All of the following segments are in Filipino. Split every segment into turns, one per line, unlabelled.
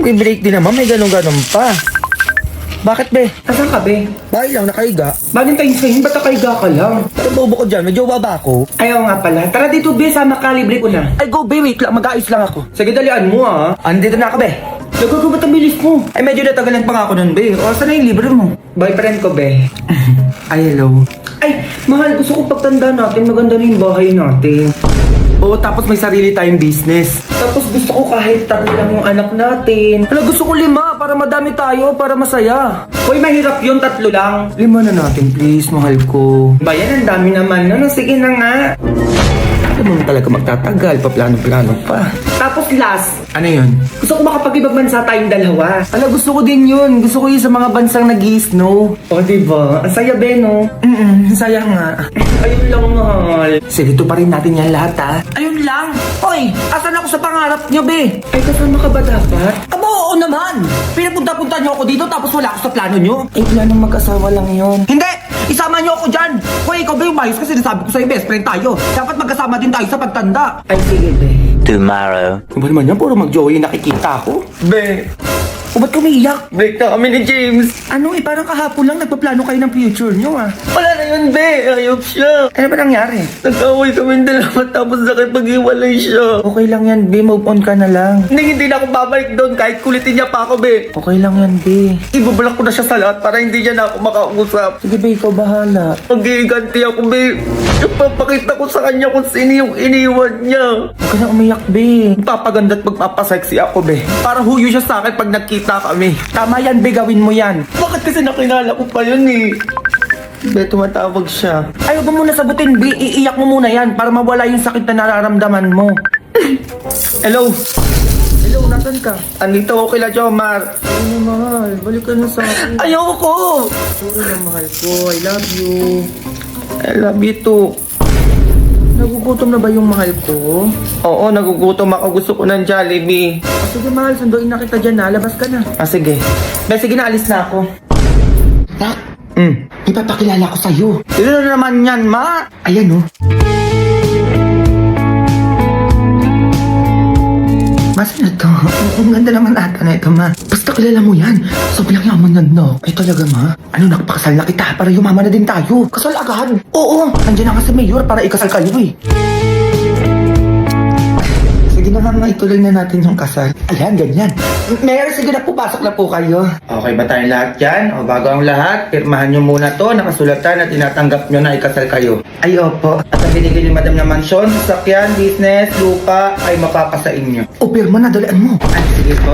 break din naman, may ganun-ganun pa. Bakit, be?
Asan ka, be?
Bakit lang, nakaiga?
Bagay tayo sa'yo, ba't nakaiga ka lang?
Ano bobo ko dyan? May jowa ba ako?
Ayaw nga pala. Tara dito, be, sama ka, libre ko na.
Ay, go, be, wait lang. Mag-aayos lang ako.
Sige, dalian mo, ha?
Andito na ako, be.
Nagago, ba't ang bilis mo?
Ay, medyo natagalan pa nga ako nun, be. O, saan na yung libre mo?
Boyfriend ko, be.
Ay, hello.
Ay, mahal, gusto ko pagtanda natin, maganda na yung bahay natin.
Oo, tapos may sarili tayong business.
Tapos gusto ko kahit 3 lang yung anak natin.
Hala, gusto ko 5 para madami tayo, para masaya.
Hoy, mahirap yung 3 lang.
5 na natin, please, mahal ko.
Ba yan, ang dami naman. Ano, sige na nga.
Ano mo talaga magtatagal, paplano-plano pa.
Tapos last,
Ano yun?
gusto ko makapag-ibang bansa tayong dalawa.
Hala, gusto ko din yun. Gusto ko yun sa mga bansang nag-i-snow.
O, diba? Ang saya, be, no?
Sayang nga.
Ayun lang, mahal.
Sige, ito pa rin natin yan lahat, ha? Ayun lang! Hoy! Asan ako sa pangarap nyo, be?
Ay, kasama ka ba dapat?
Aba, oo naman! Pinapunta-punta nyo ako dito tapos wala ako sa plano nyo? Ay, planong mag-asawa lang yun. Hindi! Isama nyo ako dyan! Hoy, ikaw ba yung mayos kasi nasabi ko sa'yo, best friend tayo. Dapat magkasama din tayo sa pagtanda.
Ay, sige, be.
Tomorrow.
Ano ba naman yan? Puro mag-joey nakikita ako.
Be,
O ba't kumiiyak?
break na kami ni James.
Ano parang kahapon lang nagpaplano kayo ng future nyo, ah.
Wala na yun, be. Ayok siya.
Ano ba nangyari?
Nag-away kami dalawa tapos nakipag-iwalay siya.
Okay lang yan, be. Move on ka na lang.
Hindi na ako babalik doon kahit kulitin niya pa ako, be.
Okay lang yan, be.
Ibablock ko na siya sa lahat para hindi niya na ako makausap.
Sige, be. Ikaw bahala.
Mag-iiganti ako, be. Ipapakita ko sa kanya kung sino yung iniwan niya.
Huwag ka na umiyak, be.
Magpapaganda at magpapasexy ako, be. Para huyo siya sa akin pag nagkita kami.
Tama yan, be. Gawin mo yan.
Bakit kasi nakilala ko pa yun, eh? Be, tumatawag siya.
Ayaw mo muna sagutin, be. Iiyak mo muna yan para mawala yung sakit na nararamdaman mo.
Hello?
Hello, nasan ka?
Andito ako kila Jomar.
Ay, na, mahal. Balik ka na sa akin.
Ayoko!
Sorry na, mahal ko. I love you.
I love you too.
Nagugutom na ba yung mahal ko?
Oo, nagugutom ako. Gusto ko ng Jollibee.
Sige, mahal. Sunduin na kita dyan, na. Labas ka na.
Ah, sige. Be, sige na, alis na ako.
Tak, ipapakilala ko sa'yo.
Sino na naman yan, ma?
Ayan, oh. Mas na to. Ang ganda naman ata na ito, ma. Basta kilala mo yan. Sobrang yaman yan, no? Ay, talaga, ma. Ano, nakapakasal na kita para yumaman na din tayo. Kasal agad. Oo, nandiyan na nga si Mayor para ikasal kayo, eh. Sige na nga, ituloy na natin yung kasal. Ayan, ganyan. Mayor, sige na po, pasok na po kayo.
Okay ba tayong lahat dyan? O bago ang lahat, pirmahan nyo muna to. Nakasulatan na tinatanggap nyo na ikasal kayo.
Ay, opo.
At ang binigay ni Madam na mansyon, sasakyan, business, lupa, ay mapapasa inyo.
O, pirma na, dalaan mo.
Ay, sige po.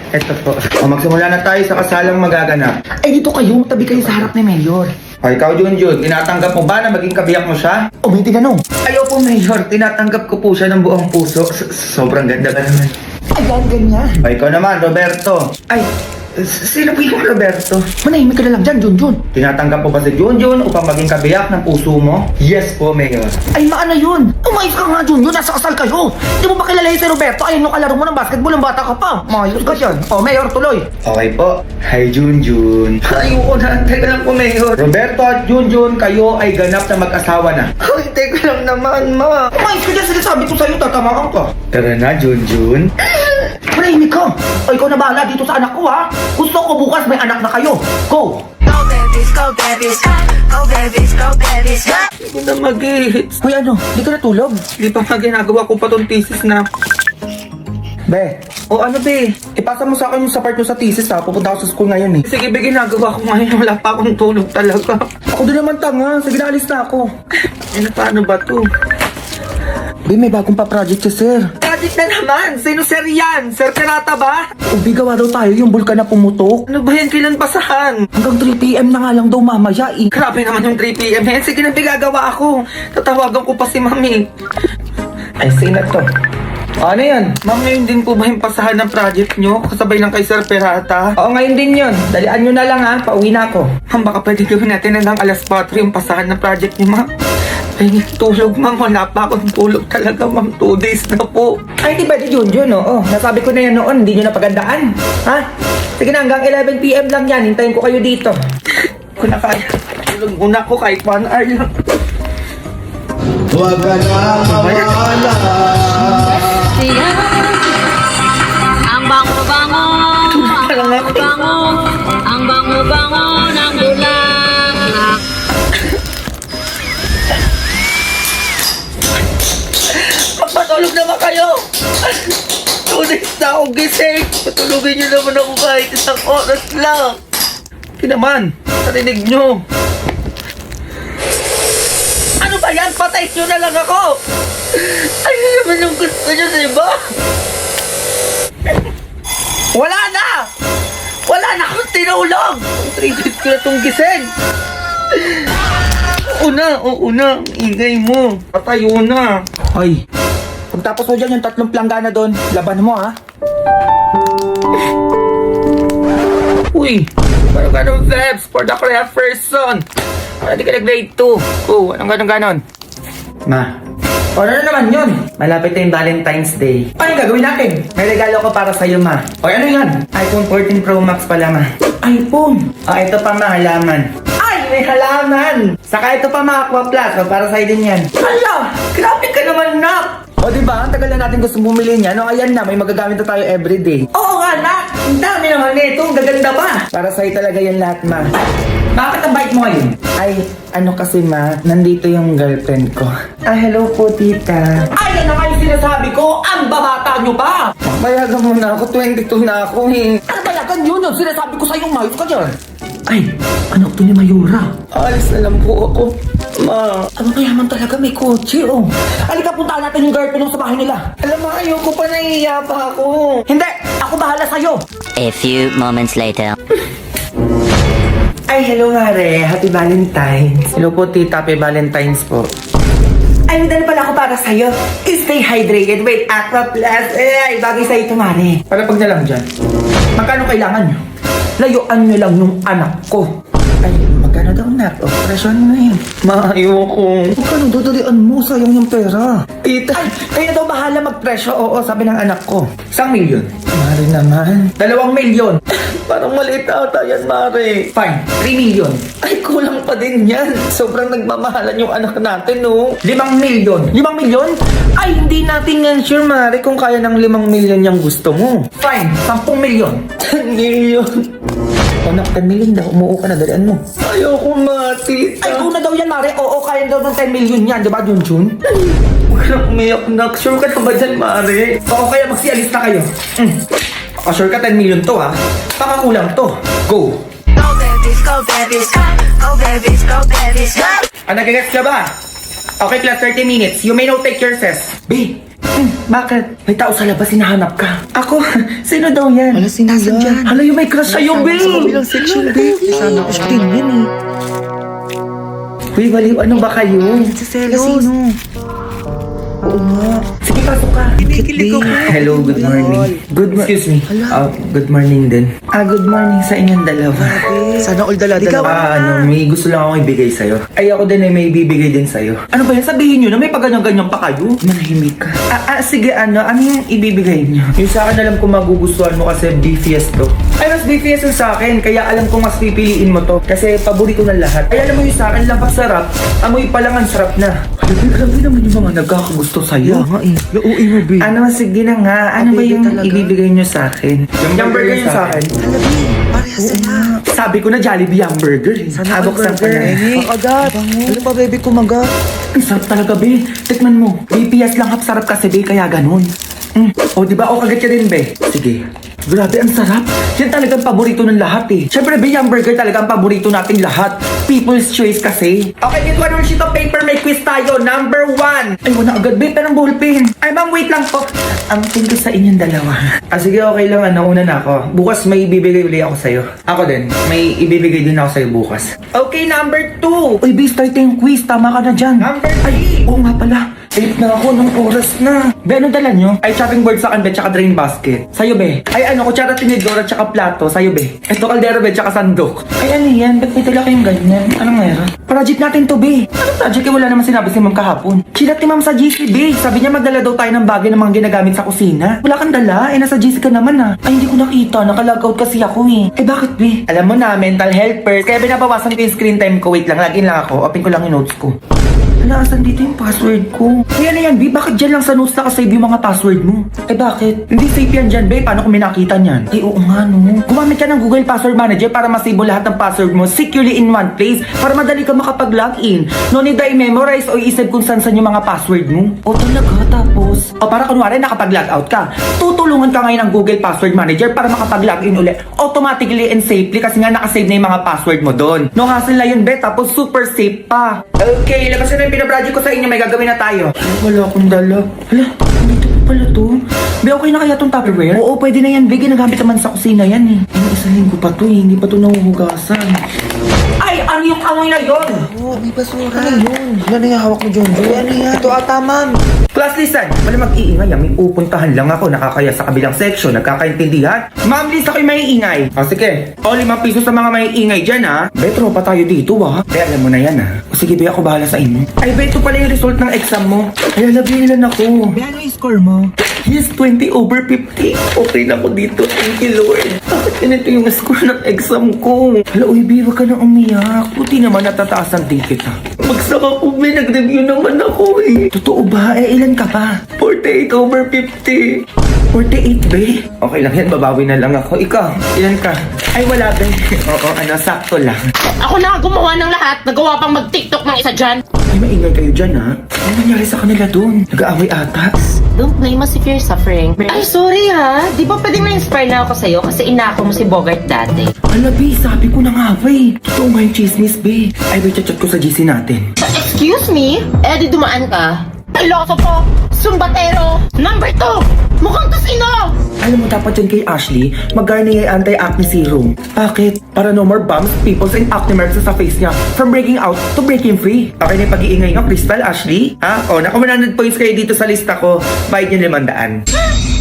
Eto po. O magsimula na tayo sa kasalang magaganap.
Ay, dito kayo. Tabi kayo sa harap ni Mayor.
O ikaw, Junjun, tinatanggap mo ba na maging kabiyak mo siya?
O, may tinanong.
Ayaw po, Mayor. Tinatanggap ko po siya ng buong puso. Sobrang ganda ka naman.
Ayan, ganyan.
O ikaw naman, Roberto.
Ay,
Sino po yung Roberto?
manahimik ka na lang dyan, Junjun.
Tinatanggap po ba si Junjun upang maging kabiyak ng puso mo? Yes po, Mayor.
Ay, maana yun. Umayos ka nga, Junjun. Nasa kasal kayo. Hindi mo ba kilala si Roberto? Ayun yung kalaro mo ng basketball ng bata ka pa. Mayos ka dyan. O, Mayor, tuloy.
Okay po. Hi, Junjun. Ayoko na. Teka lang po, Mayor. Roberto at Junjun, kayo ay ganap na mag-asawa na. Ay, teka lang naman, ma.
Umayos ka dyan. Sinasabi ko sa'yo, tatamaan ka.
Tara na, Junjun.
Manahimik ka. O, ikaw na bahala dito sa anak ko, ha? Gusto ko bukas may anak na kayo. Go!
Go babies, go babies, go babies, go babies.
Hindi na mag-hits.
Hoy, ano? Di ka natulog?
Di pa nga ginagawa ko pa tong thesis na.
Be. O, ano, be? Ipasa mo sa akin yung sa part mo sa thesis, ha? Pupunta ako sa school ngayon, eh.
Sige, be, ginagawa ko ngayon. Wala pa akong tulog talaga.
Ako din naman tanga. Sige na, alis na ako.
Ano, paano ba to?
Be, may bagong pa-project si Sir.
Project na naman! Sino sir yan? Sir Pirata ba?
Ubi, gawa daw tayo yung bulkan na pumutok.
Ano ba yan? Kailan basahan?
Hanggang 3 PM na nga lang daw mamaya, eh.
Grabe naman yung 3 PM yan. Sige na, gagawa ako. Tatawagan ko pa si Mami.
Ay, sino to?
Ano yan? Ma'am, ngayon din po ba yung pasahan ng project nyo? Kasabay ng kay Sir Pirata?
Oo, ngayon din yun. Dalian nyo na lang, ha? Pauwi na ako.
Ma'am, baka pwede gawin natin na lang alas 4 yung pasahan ng project niyo, ma'am. Ay, tulog, ma'am. Wala pa akong tulog talaga, ma'am. 2 days na po.
Ay, di ba di Junjun, oo? Nasabi ko na yan noon, hindi nyo napagandaan. Ha? Sige na, hanggang 11 PM lang yan. Hintayin ko kayo dito.
Kung na kaya, tulog muna ako kahit 1 hour lang.
Huwag ka na mawala.
Ang bango-bango
bango-bango, ang bango-bango ng bulaklak.
Magpatulog naman kayo! 2 days na akong gising! Patulogin niyo naman ako kahit isang oras lang! Naman, narinig nyo! Ano ba yan? Patay nyo na lang ako! Ano naman yung gusto nyo, diba? Wala na! Wala na akong tinulog! 3 days ko na itong gising! Oo na, ingay mo. Patayo na. Ay, pagtapos mo dyan yung 3 planggana doon, laban mo ha. Uy, parang ganun Febs, for the correct person. Para di ka nag-grade 2. Oh, anong ganon? Ma, ano na naman yun? Malapit na yung Valentine's Day. Ano yung gagawin natin? May regalo ko para sa'yo, ma. O ano yan? iPhone 14 Pro Max pala, ma. iPhone? O, ito pa, ma, halaman. Ay, may halaman! Saka ito pa, ma, Aqua Plus. O, para sa'yo din yan. Hala! Grabe ka naman, nak! O, diba? Ang tagal na natin gusto bumili niya. No, ayan na, may magagamit na tayo everyday. Oo nga, nak! Ang dami naman nito. Ang gaganda pa. Para sa'yo talaga yan lahat, ma. Bakit ang bait mo ngayon? Ay, ano kasi ma, nandito yung girlfriend ko. Ah, hello po, tita. Ay, yan naman yung sinasabi ko! Ang babata nyo pa! Bayagan mo na ako, 22 na ako eh. Ano bayagan yun? Yung sinasabi ko sa'yo, mayos ka dyan. Ay, anak to ni Mayura. Alis na lang po ako. Ma, ang mayaman talaga, may kotse, oh. Halika, puntaan natin yung girlfriend mo sa bahay nila. Alam mo, ayoko pa, nahihiya pa ako. Hindi, ako bahala sa'yo.
A few moments later.
Ay, hello, Mare. Happy Valentine's. Hello po, tita. Happy Valentine's po. Ay, may dala pala ako para sa'yo. Stay hydrated. Wait, Aqua Plus. Ay, bagay sa'yo ito, Mare. Para pag na lang dyan. Magkano kailangan nyo? Layuan nyo lang yung anak ko. Ay, magkano daw, nak? O, presyon mo na yun. Ayoko. Magkano dudalian mo? Sayang yung pera. Tita, ay, kayo na daw bahala magpresyo. Oo, sabi ng anak ko. 1 milyon. Mare naman. 2 milyon. Parang maliit ata yan, Mare. Fine, 3 milyon. Ay, kulang pa din yan. Sobrang nagmamahalan yung anak natin, no? 5 milyon. 5 milyon? Ay, hindi natin yan sure, Mare, kung kaya ng 5 milyon yung gusto mo. Fine, 10 milyon. 10 milyon. Anak, 10 milyon daw. Umuo ka na, dalian mo. Ayoko, Mati. Ay, una daw yan, Mare. Oo, kaya daw ng 10 milyon yan. Diba, Junjun? Huwag ka na umiyak, nak. Sure ka na ba dyan, Mare? O kaya magsialis na kayo. Sure ka 10 million to, ha? Pakakulang to. Go!
Go babies, go babies, go babies, go babies, go.
Nag-gets ka ba? Okay, class, 30 minutes. You may now take your recess. B, bakit? May tao sa labas, hinahanap ka. Ako? Sino daw yan?
Wala sinasan dyan.
Hala, yung may crush sa'yo, B!
Sa kabilang section, babe. Sana ako din yan eh.
Uy, baliw, ano ba kayo?
Sino? Oo nga.
Sige, pasok ka.
Kikilig ako.
Hello, good morning. Excuse me. Good morning din. Good morning sa inyong dalawa.
Sana all dala-dala.
May gusto lang akong ibigay sa'yo. Ay, ako din ay may ibibigay din sa'yo. Ano ba yan? Sabihin nyo na may pagganyan-ganyan pa kayo. Manahimik ka. Sige, ano yung ibibigay nyo? Yung sa akin alam ko magugustuhan mo kasi BFS to. Ay, mas BFS yung sa akin. Kaya alam ko mas pipiliin mo to. Kasi paborito ng lahat. Ay, alam mo yung sa akin lang sarap. Amoy pa lang ang sarap na. Grabe naman yung mga nagkakagusto sa'yo.
Nga eh. Lauwi mo, babe.
Sige na nga. Ano ba yung
talaga?
ibibigay nyo sa akin? Yung burger yung sa akin.
Hala, babe. Parehas sila.
Sabi ko na Jollibee hamburger.
Sana all
Abok sa
burger. Agad. Ano pa, baby, kumagat?
Ang sarap talaga, be. Tikman mo. BPS lang sarap kasi, be. Kaya ganun. O, diba? O, kagat ka din, be. Sige. Grabe, ang sarap. Yan talagang paborito ng lahat, eh. Siyempre, be, yung burger talaga ang paborito nating lahat. People's choice kasi. Okay, get one more sheet of paper. May quiz tayo. Number 1. Ay, wala agad, be. Pero ng ballpen. Ay, ma'am, wait lang po. Ang thank you sa inyong dalawa. Sige, okay lang. Una na ako. Bukas may ibibigay uli ako sa'yo. Ako din. May ibibigay din ako sa'yo bukas. Okay, number 2. Uy, be, start yung quiz. Tama ka na dyan. Number 3. Oo nga pala. Late na ako ng oras na. Be, ano dala nyo? Ay, chopping board sa akin, be, tsaka drain basket. Sa'yo, be. Ay, ano, kutsara, tinidora, tsaka plato. Sa'yo, be. Ito, kaldero, be, tsaka sandok. Ay, ano yan? Ba't may dala kayong ganyan? Anong meron? Project natin to, be. Anong project? Eh, wala naman sinabi si ma'am kahapon. Chinat ni ma'am sa GC, be. Sabi niya magdala daw tayo ng bagay ng mga ginagamit sa kusina. Wala kang dala? Eh, nasa GC ka naman, ah. Ay, hindi ko nakita. Nakalogout kasi ako, eh. Eh, bakit, be? Alam mo na, mental health first. Kaya binabawasan ko yung screen time ko. Wait lang, login lang ako. Open ko lang yung notes ko.
Hala, asan dito yung password ko? Kaya na yan, B, bakit dyan lang sa notes nakasave yung mga password mo?
Eh bakit?
Hindi safe yan dyan, babe. Paano kung may nakita niyan? Ay, oo nga, no. Gumamit ka ng Google Password Manager para masave mo lahat ng password mo securely in one place para madali ka makapag-login. No need na i-memorize o i-save kung saan yung mga password mo. O talaga, tapos? O para kunwari nakapag-logout ka, tutulungan ka ngayon ng Google Password Manager para makapag-login ulit automatically and safely kasi nga nakasave na yung mga password mo doon. No hassle na yun, bet. Tapos super safe pa.
Okay, labas na yung pinaproject ko sa inyo. May gagawin na tayo.
Ay, wala akong dala. Hala, dito pa pala to. Be, okay na kaya tong Tupperware? Oo, pwede na yan. Be, ginagamit naman sa kusina yan eh. Ano, isang linggo pa to eh. Hindi pa to nahuhugasan.
Ay, ano yung amoy na yun?
Oo, may basura. Ano yun? Ano yung hawak mo, John? Ano yan? Ito ata, ma'am.
Class, listen. Wala mag-iingay. May pupuntahan lang ako. Nakakaya sa kabilang section. Nagkakaintindihan? Ma'am, Liz, ako'y maiingay. O sige. O, 5 piso sa mga maiingay dyan, ha? Betro pa tayo dito, ha? Be, alam mo na yan, ha?
O sige, Be, ako bahala sa inyo.
Ay, be, ito pala yung result ng exam mo.
Ay, labilan ako.
Be, ano yung score mo?
Yes, 20 over 50. Okay na ako dito. Thank you, Lord. Bakit ganito yung score ng exam ko? Hala, uy, Be, wag ka na umiyak. Buti naman natataasan din kita. Magsama po, Be. Nag-review naman ako eh. Totoo ba? Eh, ilan ka pa? 48 over 50. 48, Be?
Okay lang yan, babawi na lang ako. Ikaw, ilan ka? Ay, wala, be. Oo, sakto lang.
Ako na gumawa ng lahat. Nagawa pang mag-TikTok ng isa dyan.
Ay, maingay kayo dyan, ha? Ano nangyari sa kanila dun? Nag-aaway ata?
Don't blame us if you're suffering. Ay, sorry ha. Di ba pwedeng na-inspire na ako sa'yo kasi inako mo si Bogart dati?
Hala, Be, sabi ko na nga, Be. Totoo nga yung chismis, Be. Ay, Be, chat ko sa GC natin.
Excuse me? Eh, di dumaan ka. Piloso po! Sumbatero! Number 2! Mukhang kasino!
Alam mo, dapat dyan kay Ashley, mag-Garnier Anti-Acne Serum. Bakit? Para no more bumps, pimples, and acne marks sa face niya. From breaking out to breaking free.
Okay na yung pag-iingay nyo, Crystal, Ashley? Ha? O, naka 100 points kayo dito sa lista ko. Bayad nyo 500.